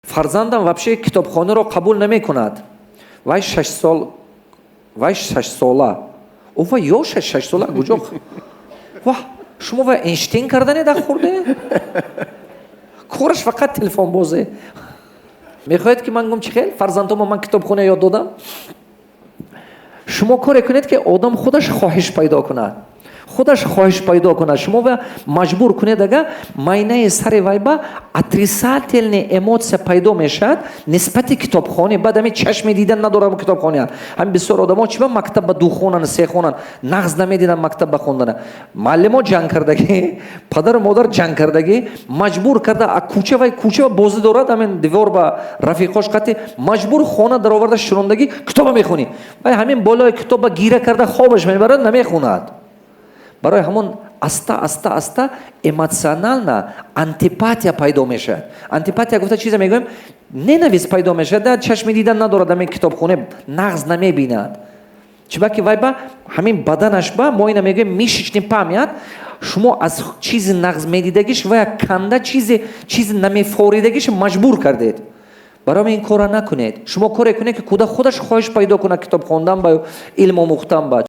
фарзандам вообще китобхонаро қабул намекунад. Вай 6 сола. Ова ё 6 сола куҷо? Ваҳ, шумо ва Эйнштейн кардане да хурде? Кораш фақат телефонбозе. Мехоҳед ки ман гум чи хел фарзандомо ман китобхона ёд додам? Шумо коре кунед ки одам худаш хоҳиш пайдо кунад. Худаш хоҳиш пайдо кунад. Шумо ва маҷбур кунед ага майнаи сари вай ба отрицательная эмоция пайдо мешавад нисбати китобхона. Баъд ҳамин чашми дидан надорам китобхона. Ҳамин бисёр одамо чи ба мактаб ба 2 хонан 3 хонан нағз намедидан мактаб ба хондана. Муаллимо ҷанг кардаги, падару модар ҷанг кардаги, маҷбур карда а кӯча вай кӯча бозӣ дорад ҳамин девор ба рафиқош қати маҷбур хона дароварда шурондаги китоба мехонӣ. Вай ҳамин болои китоба гира карда хобаш мебарад намехонад. Барои ҳамон аста эмоционална антипатия пайдо мешавад. Антипатия гуфта чизе мегӯем ненавист пайдо мешавад. Да чашми дидан надорад ҳамин китобхона нағз намебинад. Чибаки вай ба ҳамин баданаш ба мо ина мегӯем мишечный памят. Шумо аз чизи нағз медидагиш вай канда чизи намефоридагиш маҷбур кардед. Барои ин кора накунед. Шумо коре кунед ки кӯдак худаш хоҳиш пайдо кунад китоб хондан ба илм омӯхтан ба.